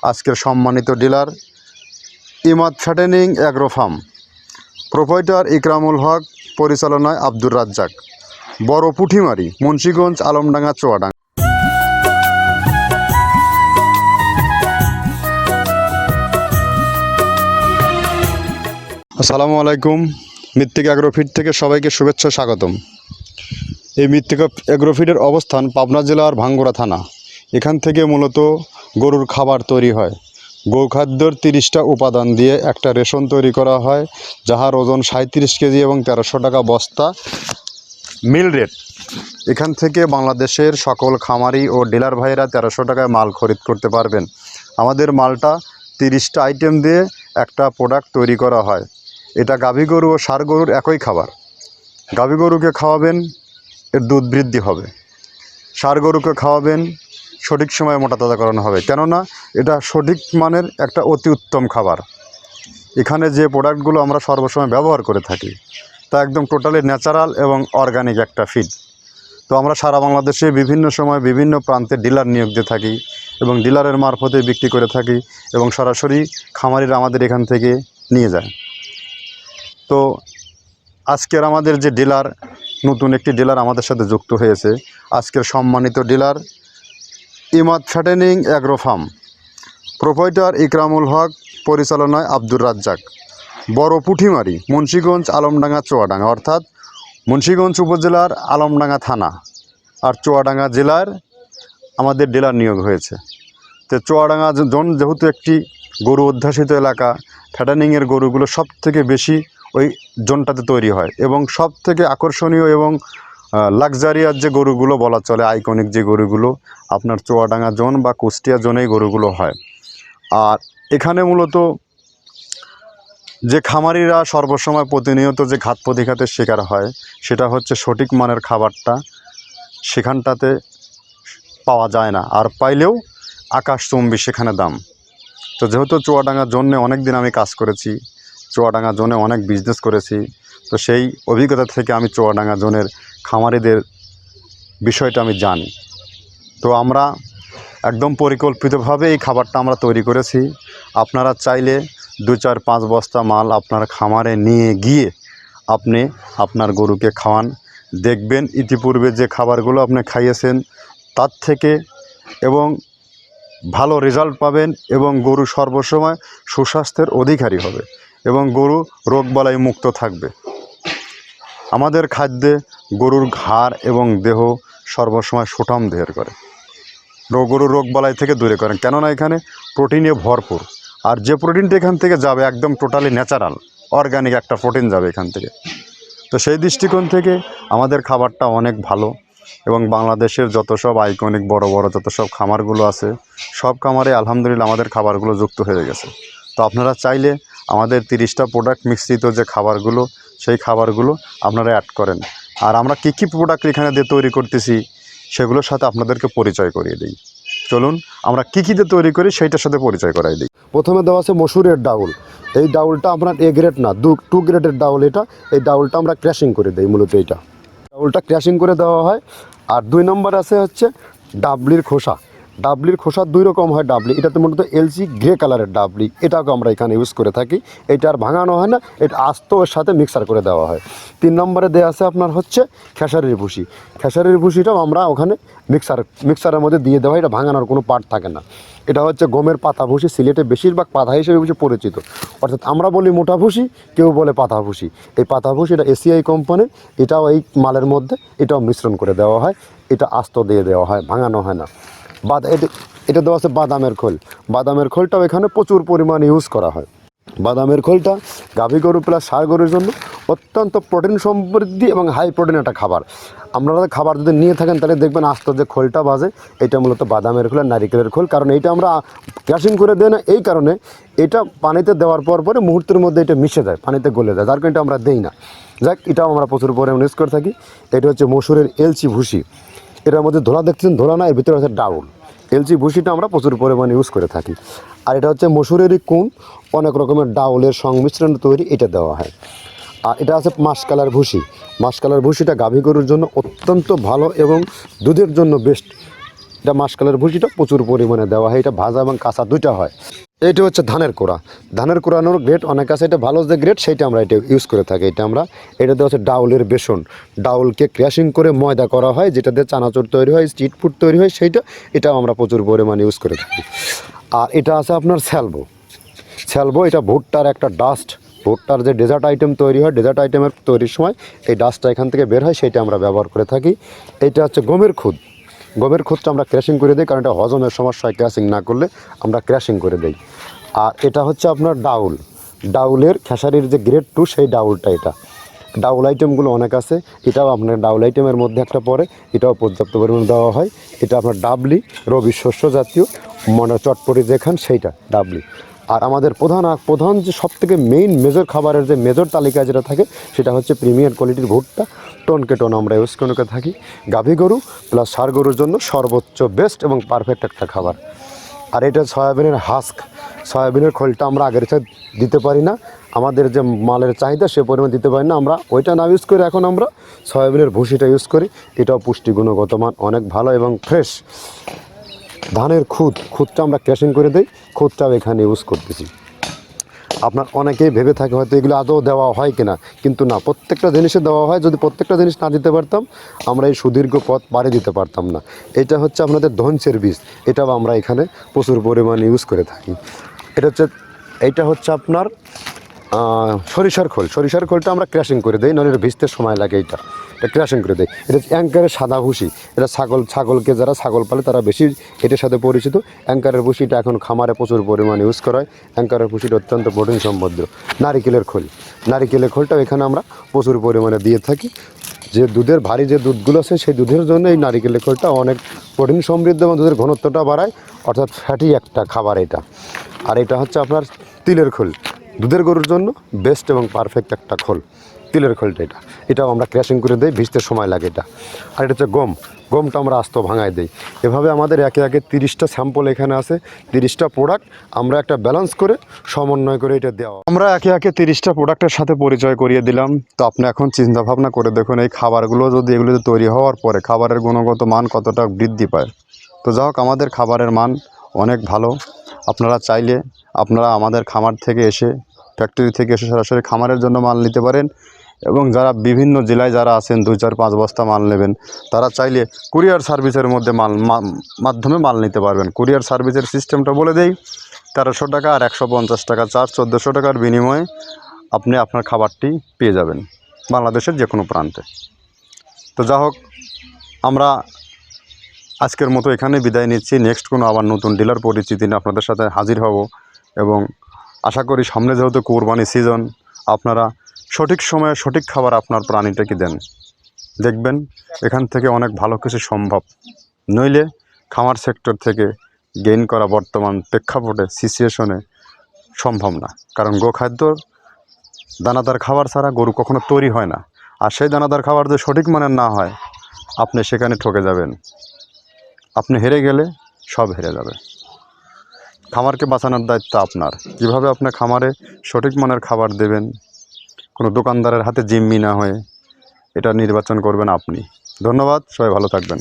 আজকের সম্মানিত dealer Imad fattening agro farm, proprietor Ikramul Haq, পরিচালনায় আব্দুর রাজ্জাক, বড় পুঠিমারি, মুন্সিগঞ্জ, আলমডাঙ্গা, চুয়াডাঙ্গা। আসসালামু আলাইকুম। মৃত্তিকা অ্যাগ্রোফিড থেকে সবাইকে শুভেচ্ছা, স্বাগতম। এই মৃত্তিকা অ্যাগ্রোফিডের অবস্থান পাবনা জেলার ভাঙ্গুড়া থানা। এখান থেকে মূলত গরুর খাবার তৈরি হয়। গোখাদ্যর 30টা উপাদান দিয়ে একটা রেশন তৈরি করা হয়, যাহার ওজন 37 কেজি এবং 1300 টাকা বস্তা মিল রেট। এখান থেকে বাংলাদেশের সকল খামারি ও ডিলার ভাইরা 1300 টাকায় মাল খরিদ করতে পারবেন। আমাদের মালটা 30টা আইটেম দিয়ে একটা প্রোডাক্ট তৈরি করা হয়। এটা গাভী গরু ও ষাঁড় গরুর একই খাবার। গাভী গরুকে খাওয়াবেন, এর দুধ বৃদ্ধি হবে। ষাঁড় গরুকে খাওয়াবেন, সঠিক সময়ে মোটা তাজা করানো হবে, কেননা এটা সঠিক মানের একটা অতি উত্তম খাবার। এখানে যে প্রোডাক্টগুলো আমরা সর্বসময় ব্যবহার করে থাকি তা একদম টোটালি ন্যাচারাল এবং অর্গানিক একটা ফিড। তো আমরা সারা বাংলাদেশে বিভিন্ন সময় বিভিন্ন প্রান্তে ডিলার নিয়োগ দিয়ে থাকি এবং ডিলারের মারফতে বিক্রি করে থাকি এবং সরাসরি খামারিরা আমাদের এখান থেকে নিয়ে যায়। তো আজকের আমাদের যে ডিলার, নতুন একটি ডিলার আমাদের সাথে যুক্ত হয়েছে। আজকের সম্মানিত dealer Imad fattening agro farm, proprietor Ikramul Haq, পরিচালনায় আব্দুর রাজ্জাক, বড় পুঠিমারি, মুন্সিগঞ্জ, আলমডাঙ্গা, চুয়াডাঙ্গা। অর্থাৎ মুন্সিগঞ্জ উপজেলার আলমডাঙ্গা থানা আর চুয়াডাঙ্গা জেলার আমাদের ডিলার নিয়োগ হয়েছে। তো চুয়াডাঙ্গা জোন যেহেতু একটি গরু অধ্যাসিত এলাকা, ফ্যাটেনিংয়ের গরুগুলো সব থেকে বেশি ওই জোনটাতে তৈরি হয় এবং সব থেকে আকর্ষণীয় এবং লাক্সারিয়াস যে গরুগুলো বলা চলে, আইকনিক যে গরুগুলো আপনার চুয়াডাঙ্গা জোন বা কুষ্টিয়া জোনেই গরুগুলো হয়। আর এখানে মূলত যে খামারিরা সর্বসময় প্রতিনিয়ত যে ঘাত প্রতিঘাতের শিকার হয়, সেটা হচ্ছে সঠিক মানের খাবারটা সেখানটাতে পাওয়া যায় না, আর পাইলেও আকাশচুম্বী সেখানে দাম। তো যেহেতু চুয়াডাঙ্গা জোনে অনেক দিন আমি কাজ করেছি, চুয়াডাঙ্গা জোনে অনেক বিজনেস করেছি, তো সেই অভিজ্ঞতা থেকে আমি চুয়াডাঙ্গা জোনের খামারিদের বিষয়টা আমি জানি। তো আমরা একদম পরিকল্পিতভাবে এই খাবারটা আমরা তৈরি করেছি। আপনারা চাইলে 2-4-5 বস্তা মাল আপনার খামারে নিয়ে গিয়ে আপনি আপনার গরুকে খাওয়ান, দেখবেন ইতিপূর্বে যে খাবারগুলো আপনি খাইয়েছেন তার থেকে এবং ভালো রেজাল্ট পাবেন এবং গরু সর্বসময় সুস্বাস্থ্যের অধিকারী হবে এবং গরু রোগবালাই মুক্ত থাকবে। আমাদের খাদ্যে গরুর ঘাড় এবং দেহ সর্বসময় সুঠাম দেহের করে, গরুর রোগবালাই থেকে দূরে করেন, কেননা এখানে প্রোটিনে ভরপুর। আর যে প্রোটিনটা এখান থেকে যাবে একদম টোটালি ন্যাচারাল অর্গানিক একটা প্রোটিন যাবে এখান থেকে। তো সেই দৃষ্টিকোণ থেকে আমাদের খাবারটা অনেক ভালো এবং বাংলাদেশের যত সব আইকনিক বড় বড় যত সব খামারগুলো আছে, সব খামারে আলহামদুলিল্লাহ আমাদের খাবারগুলো যুক্ত হয়ে গেছে। তো আপনারা চাইলে আমাদের 30টা প্রোডাক্ট মিশ্রিত যে খাবারগুলো, সেই খাবারগুলো আপনারা অ্যাড করেন। আর আমরা কী কী প্রোডাক্ট এখানে দিয়ে তৈরি করতেছি সেগুলোর সাথে আপনাদেরকে পরিচয় করিয়ে দিই। চলুন আমরা কী কী দিয়ে তৈরি করি সেইটার সাথে পরিচয় করাই দিই। প্রথমে দেওয়া আছে মসুরের ডাউল। এই ডাউলটা আপনার এ গ্রেড না, 2 গ্রেডের ডাউল এটা। এই ডাউলটা আমরা ক্র্যাশিং করে দিই, মূলত এইটা ডাউলটা ক্র্যাশিং করে দেওয়া হয়। আর 2 নম্বর আছে হচ্ছে ডাবলির খোসা। ডাবলির খোসা 2 রকম হয় ডাবলি, এটাতে মূলত এলসি গ্রে কালারের ডাবলি, এটাকে আমরা এখানে ইউজ করে থাকি। এটা আর ভাঙানো হয় না, এটা আস্ত ওর সাথে মিক্সার করে দেওয়া হয়। 3 নম্বরে দেওয়া আছে আপনার হচ্ছে খেসারির ভুসি। খেসারির ভুসিটাও আমরা ওখানে মিক্সারের মধ্যে দিয়ে দেওয়া হয়, এটা ভাঙানোর কোনো পার্ট থাকে না। এটা হচ্ছে গমের পাতা ভুসি, সিলেটে বেশিরভাগ পাতা হিসেবে পরিচিত। অর্থাৎ আমরা বলি মোটা ভুসি, কেউ বলে পাতা ভুসি। এই পাতা ভুসি এটা এসিআই কোম্পানির, এটাও এই মালের মধ্যে এটাও মিশ্রণ করে দেওয়া হয়, এটা আস্ত দিয়ে দেওয়া হয়, ভাঙানো হয় না। এটা দেওয়া আছে বাদামের খোল। বাদামের খোলটাও এখানে প্রচুর পরিমাণে ইউজ করা হয়। বাদামের খোলটা গাভী গরু প্লাস ষাঁড় গরুর জন্য অত্যন্ত প্রোটিন সমৃদ্ধি এবং হাই প্রোটিন একটা খাবার। আপনারা খাবার যদি নিয়ে থাকেন তাহলে দেখবেন আস্ত যে খোলটা বাজে, এটা মূলত বাদামের খোল আর নারিকেলের খোল। কারণ এইটা আমরা ক্র্যাশিং করে দেই না, এই কারণে এটা পানিতে দেওয়ার পরে মুহূর্তের মধ্যে এটা মিশে যায়, পানিতে গলে যায়, যার কারণে এটা আমরা দেই না। যাক, এটাও আমরা প্রচুর পরিমাণে ইউজ করে থাকি। এটা হচ্ছে মসুরের এলচি ভুসি। এটার মধ্যে ধোলা দেখছেন, ধোলা না, এর ভিতরে হচ্ছে ডাউল। এলচি ভুসিটা আমরা প্রচুর পরিমাণে ইউজ করে থাকি। আর এটা হচ্ছে মসুরেরই কুন, অনেক রকমের ডাউলের সংমিশ্রণ তৈরি, এটা দেওয়া হয়। আর এটা আছে মাসকালার ভুসি। মাসকালার ভুসিটা গাভী গরুর জন্য অত্যন্ত ভালো এবং দুধের জন্য বেস্ট। এটা মাসকালের ভুসিটা প্রচুর পরিমাণে দেওয়া হয়, এটা ভাজা এবং কাঁচা দুইটা হয়। এইটা হচ্ছে ধানের কোড়া। ধানের কোড়ানোর গ্রেড অনেক আছে, এটা ভালো যে গ্রেড সেইটা আমরা এটা ইউজ করে থাকি। এটা দেওয়া হচ্ছে ডাউলের বেসন, ডাউলকে ক্র্যাশিং করে ময়দা করা হয়, যেটা দিয়ে চানাচুর তৈরি হয়, স্ট্রিট ফুড তৈরি হয়, এটাও আমরা প্রচুর পরিমাণে ইউজ করে থাকি। আর এটা আছে আপনার স্যালবো, এটা ভুট্টার একটা ডাস্ট, ভুট্টার যে ডেজার্ট আইটেম তৈরি হয়, ডেজার্ট আইটেমের তৈরির সময় এই ডাস্টটা এখান থেকে বের হয়, সেইটা আমরা ব্যবহার করে থাকি। এটা হচ্ছে গমের খুদটা আমরা ক্র্যাশিং করে দিই, কারণ এটা হজমের সমস্যা হয়, ক্র্যাশিং না করলে আমরা ক্র্যাশিং করে দিই। আর এটা হচ্ছে আপনার ডাউলের খেসারির যে গ্রেড 2 সেই ডাউলটা। এটা ডাউল আইটেমগুলো অনেক আছে, এটাও আপনার ডাউল আইটেমের মধ্যে একটা পড়ে, এটাও পর্যাপ্ত পরিমাণে দেওয়া হয়। এটা আপনার ডাবলি, রবি শস্য জাতীয় চটপটি যেখান সেইটা ডাবলি। আর আমাদের প্রধান যে সবথেকে মেজর খাবারের যে মেজর তালিকায় যেটা থাকে সেটা হচ্ছে প্রিমিয়ার কোয়ালিটির ভুট্টা, টনকে টন আমরা ইউজ করে থাকি। গাভী গরু প্লাস ষাঁড় গরুর জন্য সর্বোচ্চ বেস্ট এবং পারফেক্ট একটা খাবার। আর এটা সয়াবিনের সয়াবিনের খোলটা আমরা আগের সাথে দিতে পারি না, আমাদের যে মালের চাহিদা সে পরিমাণ দিতে পারি না, আমরা ওইটা না ইউজ করে এখন আমরা সয়াবিনের ভুসিটা ইউজ করি। এটাও পুষ্টি গুণগত মান অনেক ভালো এবং ফ্রেশ। ধানের খুদটা আমরা ক্র্যাশিং করে দিই, খুদটাও এখানে ইউজ করতেছি। আপনার অনেকেই ভেবে থাকে হয়তো এগুলো আদৌ দেওয়া হয় কিনা, কিন্তু না, প্রত্যেকটা জিনিসে দেওয়া হয়। যদি প্রত্যেকটা জিনিস না দিতে পারতাম আমরা এই সুদীর্ঘ পথ পাড়ি দিতে পারতাম না। এটা হচ্ছে আপনাদের ধনসের বীজ, এটাও আমরা এখানে প্রচুর পরিমাণে ইউজ করে থাকি। এইটা হচ্ছে আপনার সরিষার খোলটা আমরা ক্র্যাশিং করে দিই, নাহলে ভিজতে সময় লাগে। এটা ক্র্যাশিং করে দেয়। এটা অ্যাঙ্কারের সাদা ভুসি, এটা ছাগলকে যারা ছাগল পালে তারা বেশি এটার সাথে পরিচিত। অ্যাঙ্কারের ভুসিটা এখন খামারে প্রচুর পরিমাণে ইউজ করা হয়। অ্যাঙ্কারের ভুসিটা অত্যন্ত প্রোটিন সমৃদ্ধ। নারিকেলের খোলটাও এখানে আমরা প্রচুর পরিমাণে দিয়ে থাকি। যে দুধের ভারী যে দুধগুলো আছে সেই দুধের জন্য এই নারিকেলের খোলটা অনেক প্রোটিন সমৃদ্ধ এবং দুধের ঘনত্বটা বাড়ায়, অর্থাৎ ফ্যাটি একটা খাবার এটা। আর এটা হচ্ছে আপনার তিলের খোল, দুধের গরুর জন্য বেস্ট এবং পারফেক্ট একটা খোল, তিলের খোলটা। এটাও আমরা ক্র্যাশিং করে দিই, ভিজতে সময় লাগে এটা। আর এটা হচ্ছে গমটা আমরা আস্ত ভাঙায় দিই। এভাবে আমাদের একে 30টা স্যাম্পল এখানে আছে, 30টা প্রোডাক্ট আমরা একটা ব্যালেন্স করে সমন্বয় করে এটা দেওয়া। আমরা একে 30টা প্রোডাক্টের সাথে পরিচয় করিয়ে দিলাম। তো আপনি এখন চিন্তা ভাবনা করে দেখুন, এই খাবারগুলো যদি এগুলোতে তৈরি হওয়ার পরে খাবারের গুণগত মান কতটা বৃদ্ধি পায়। তো যাই হোক, আমাদের খাবারের মান অনেক ভালো। আপনারা চাইলে আমাদের খামার থেকে এসে, ফ্যাক্টরি থেকে এসে সরাসরি খামারের জন্য মাল নিতে পারেন। এবং যারা বিভিন্ন জেলায় যারা আছেন 2-4-5 বস্তা মাল নেবেন, তারা চাইলে কুরিয়ার সার্ভিসের মধ্যে মাধ্যমে মাল নিতে পারবেন। কুরিয়ার সার্ভিসের সিস্টেমটা বলে দেই, 1300 টাকা আর 150 টাকা চার্জ, 1400 টাকার বিনিময়ে আপনি আপনার খাবারটি পেয়ে যাবেন বাংলাদেশের যে কোনো প্রান্তে। তো যা হোক, আমরা আজকের মতো এখানে বিদায় নিচ্ছি। নেক্সট কোনো আবার নতুন ডিলার পরিচিতি নিয়ে আপনাদের সাথে হাজির হব। এবং আশা করি সামনে যেহেতু কোরবানি সিজন, আপনারা সঠিক সময়ে সঠিক খাবার আপনার প্রাণীটাকে দেন, দেখবেন এখান থেকে অনেক ভালো কিছু সম্ভব। নইলে খামার সেক্টর থেকে গেইন করা বর্তমান প্রেক্ষাপটে সিচুয়েশনে সম্ভব না। কারণ গোখাদ্য দানাদার খাবার ছাড়া গরু কখনো তৈরি হয় না। আর সেই দানাদার খাবার যদি সঠিক মানের না হয়, আপনি সেখানে ঠকে যাবেন। আপনি হেরে গেলে সব হেরে যাবে। খামারকে বাঁচানোর দায়িত্ব আপনার। কীভাবে আপনি খামারে সঠিক মানের খাবার দেবেন, কোনো দোকানদারের হাতে জিম্মি না হয়ে, এটা নির্বাচন করবেন আপনি। ধন্যবাদ, সবাই ভালো থাকবেন।